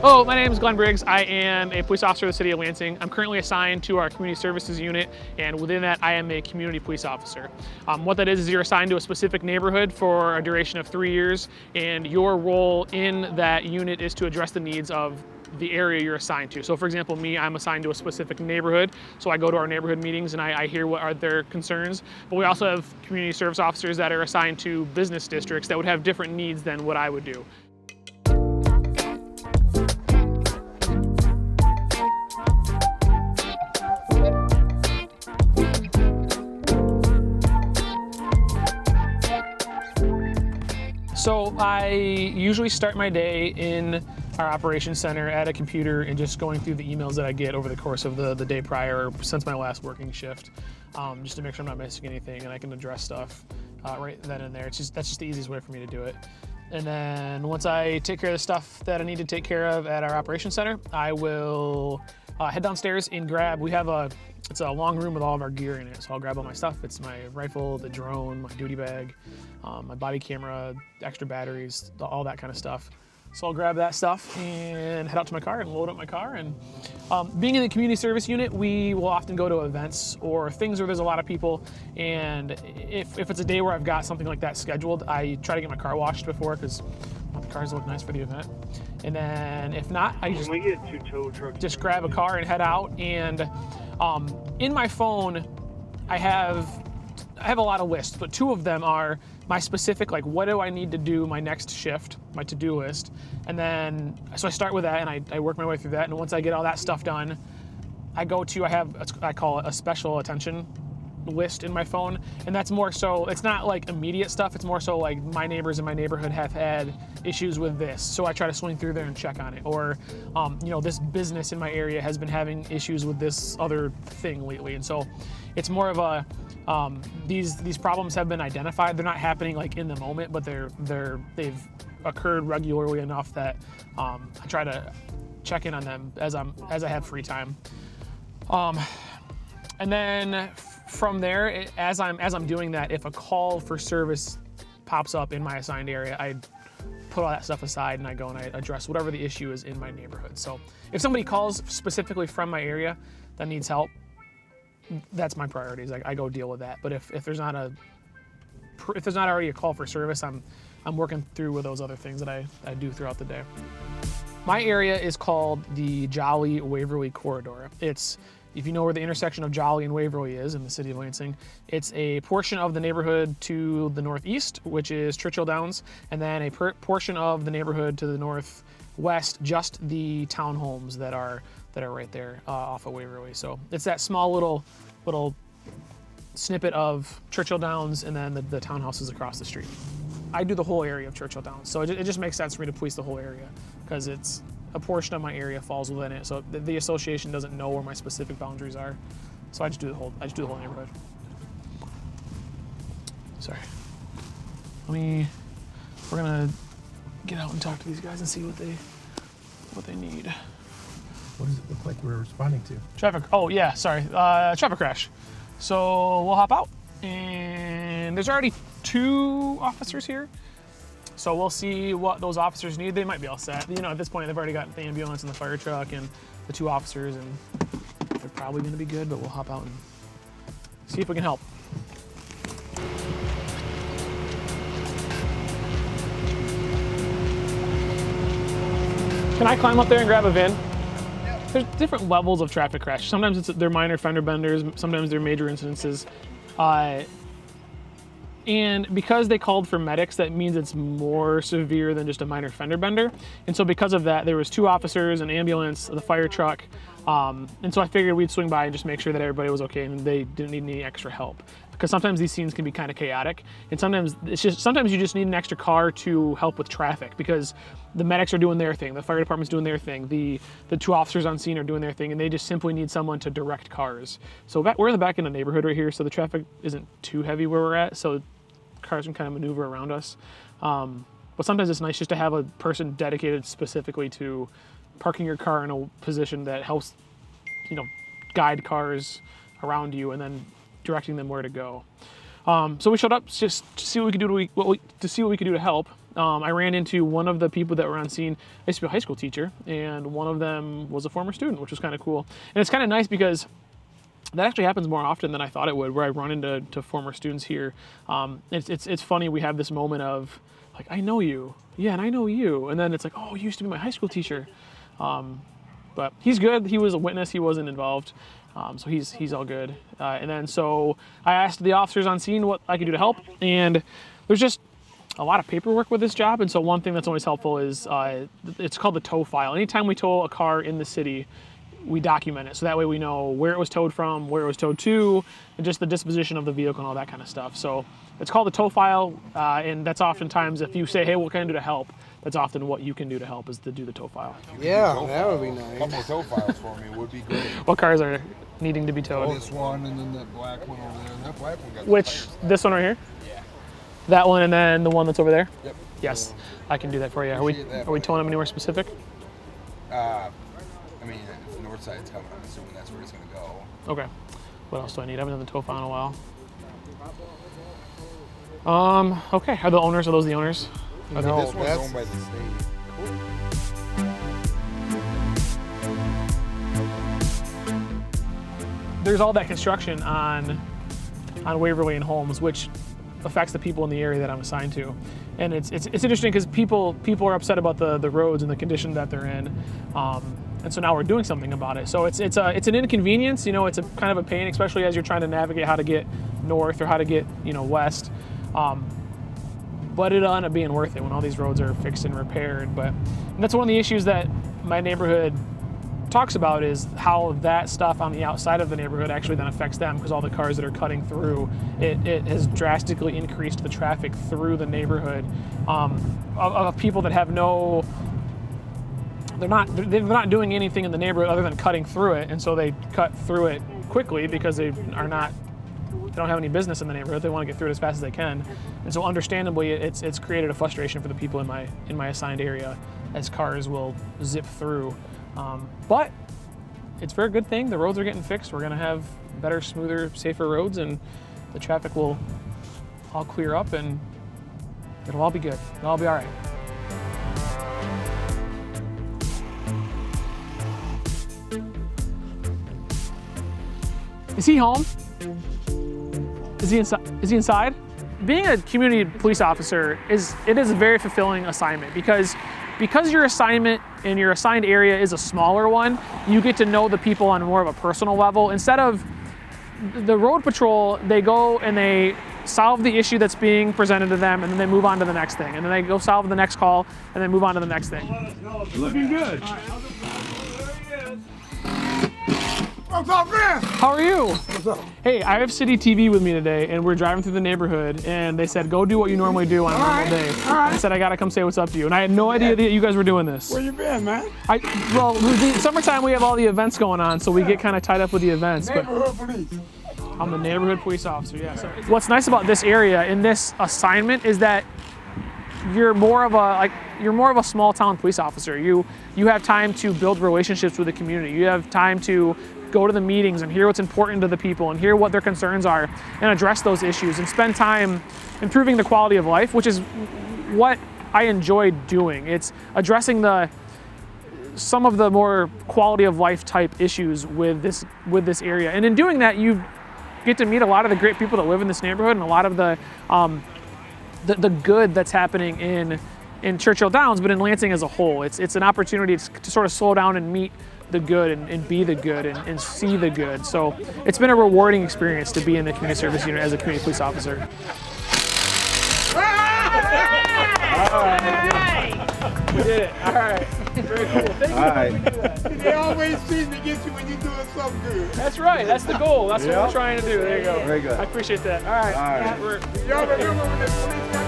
Hello, my name is Glenn Briggs. I am a police officer of the City of Lansing. I'm currently assigned to our Community Services Unit, and within that, I am a Community Police Officer. What that is you're assigned to a specific neighborhood for a duration of 3 years, and your role in that unit is to address the needs of the area you're assigned to. So for example, me, I'm assigned to a specific neighborhood, so I go to our neighborhood meetings and I hear what are their concerns, but we also have community service officers that are assigned to business districts that would have different needs than what I would do. So I usually start my day in our operations center at a computer and just going through the emails that I get over the course of the day prior or since my last working shift, just to make sure I'm not missing anything and I can address stuff right then and there. That's just the easiest way for me to do it. And then once I take care of the stuff that I need to take care of at our operations center, I will head downstairs and it's a long room with all of our gear in it. So I'll grab all my stuff. It's my rifle, the drone, my duty bag, my body camera, extra batteries, all that kind of stuff. So I'll grab that stuff and head out to my car and load up my car. And being in the community service unit, we will often go to events or things where there's a lot of people. And if it's a day where I've got something like that scheduled, I try to get my car washed before because the cars look nice for the event. And then if not, I just grab a car and head out. And in my phone, I have a lot of lists, but two of them are my specific, like, what do I need to do my next shift, my to-do list. And then, so I start with that and I work my way through that. And once I get all that stuff done, I call it a special attention list in my phone. And that's more so, it's not like immediate stuff. It's more so like my neighbors in my neighborhood have had issues with this. So I try to swing through there and check on it. Or, this business in my area has been having issues with this other thing lately. And so it's more of a, these problems have been identified. They're not happening like in the moment, but they've occurred regularly enough that I try to check in on them as I have free time. And then from there, as I'm doing that, if a call for service pops up in my assigned area, I put all that stuff aside and I go and I address whatever the issue is in my neighborhood. So if somebody calls specifically from my area that needs help, that's my priorities. I go deal with that. But if there's not already a call for service, I'm working through with those other things that I do throughout the day. My area is called the Jolly Waverly Corridor. If you know where the intersection of Jolly and Waverly is in the city of Lansing, it's a portion of the neighborhood to the northeast, which is Churchill Downs, and then a portion of the neighborhood to the northwest, just the townhomes that are right there off of Waverly. So it's that small little snippet of Churchill Downs and then the townhouses across the street. I do the whole area of Churchill Downs, so it just makes sense for me to police the whole area because it's a portion of my area falls within it. So the association doesn't know where my specific boundaries are. So I just do the whole neighborhood. Sorry. We're gonna get out and talk to these guys and see what they need. What does it look like we're responding to? Traffic. Oh yeah, sorry. Traffic crash. So we'll hop out, and there's already 2 officers here. So we'll see what those officers need. They might be all set. At this point, they've already got the ambulance and the fire truck and the 2 officers, and they're probably going to be good. But we'll hop out and see if we can help. Can I climb up there and grab a VIN? There's different levels of traffic crash. Sometimes they're minor fender benders, sometimes they're major incidences. And because they called for medics, that means it's more severe than just a minor fender bender. And so because of that, there was 2 officers, an ambulance, the fire truck. And so I figured we'd swing by and just make sure that everybody was okay and they didn't need any extra help. Because sometimes these scenes can be kind of chaotic, and sometimes you just need an extra car to help with traffic because the medics are doing their thing, the fire department's doing their thing, the 2 officers on scene are doing their thing, and they just simply need someone to direct cars. So we're in the back end of the neighborhood right here, so the traffic isn't too heavy where we're at, so cars can kind of maneuver around us. But sometimes it's nice just to have a person dedicated specifically to parking your car in a position that helps, guide cars around you and then directing them where to go. So we showed up just to see what we could do to help, I ran into one of the people that were on scene. I used to be a high school teacher, and one of them was a former student, which was kind of cool. And it's kind of nice because that actually happens more often than I thought it would, where I run into former students here. It's funny, we have this moment of, like, I know you. Yeah, and I know you. And then it's like, oh, you used to be my high school teacher. But he's good. He was a witness. He wasn't involved. So he's all good. And then so I asked the officers on scene what I could do to help. And there's just a lot of paperwork with this job. And so one thing that's always helpful is it's called the tow file. Anytime we tow a car in the city, we document it. So that way we know where it was towed from, where it was towed to, and just the disposition of the vehicle and all that kind of stuff. So it's called the tow file. And that's oftentimes, if you say, hey, what can I do to help? That's often what you can do to help, is to do the tow file. Yeah, that would be nice. A couple of tow files for me would be great. What cars are needing to be towed? This one and then that black one over there. That black one got Which, this one right here? Yeah. That one and then the one that's over there? Yep. Yes, I can do that for you. Are we towing them anywhere specific? I mean, if the north side's coming, I'm assuming that's where it's going to go. Okay. What else do I need? I haven't done the tow file in a while. Okay. Are those the owners? No, this one's owned by the state. There's all that construction on Waverly and Holmes, which affects the people in the area that I'm assigned to. And it's interesting because people are upset about the roads and the condition that they're in. And so now we're doing something about it. So it's an inconvenience, it's a kind of a pain, especially as you're trying to navigate how to get north or how to get, west. But it'll end up being worth it when all these roads are fixed and repaired. And that's one of the issues that my neighborhood talks about, is how that stuff on the outside of the neighborhood actually then affects them, because all the cars that are cutting through, it has drastically increased the traffic through the neighborhood of people that have they're not doing anything in the neighborhood other than cutting through it, and so they cut through it quickly because they don't have any business in the neighborhood. They want to get through it as fast as they can. And so understandably, it's created a frustration for the people in my assigned area, as cars will zip through. But it's a very good thing. The roads are getting fixed. We're going to have better, smoother, safer roads, and the traffic will all clear up, and it'll all be good. It'll all be all right. Is he home? Is he inside? Being a community police officer is a very fulfilling assignment, because your assignment and your assigned area is a smaller one. You get to know the people on more of a personal level. Instead of the road patrol, they go and they solve the issue that's being presented to them, and then they move on to the next thing, and then they go solve the next call, and then move on to the next thing. Looking good. What's up, man? How are you? What's up? Hey, I have CityTV with me today, and we're driving through the neighborhood, and they said, go do what you normally do on a normal day. All right. I said, I gotta come say what's up to you. And I had no idea that you guys were doing this. Where you been, man? Summertime, we have all the events going on, so we get kind of tied up with the events. Neighborhood police. I'm the neighborhood police officer, yeah. So what's nice about this area in this assignment is that you're more of a small town police officer. You have time to build relationships with the community. You have time to go to the meetings and hear what's important to the people and hear what their concerns are and address those issues and spend time improving the quality of life, which is what I enjoy doing. It's addressing some of the more quality of life type issues with this area. And in doing that, you get to meet a lot of the great people that live in this neighborhood, and a lot of the good that's happening in Churchill Downs, but in Lansing as a whole. It's an opportunity to sort of slow down and meet the good and be the good and see the good. So it's been a rewarding experience to be in the community service unit as a community police officer. All right. We did it. All right. Very cool. Thank you. All right. They always seem to get you when you're doing something good. That's right. That's the goal. That's what we're trying to do. There you go. Very good. I appreciate that. All right. All right. We're Y'all remember when the police got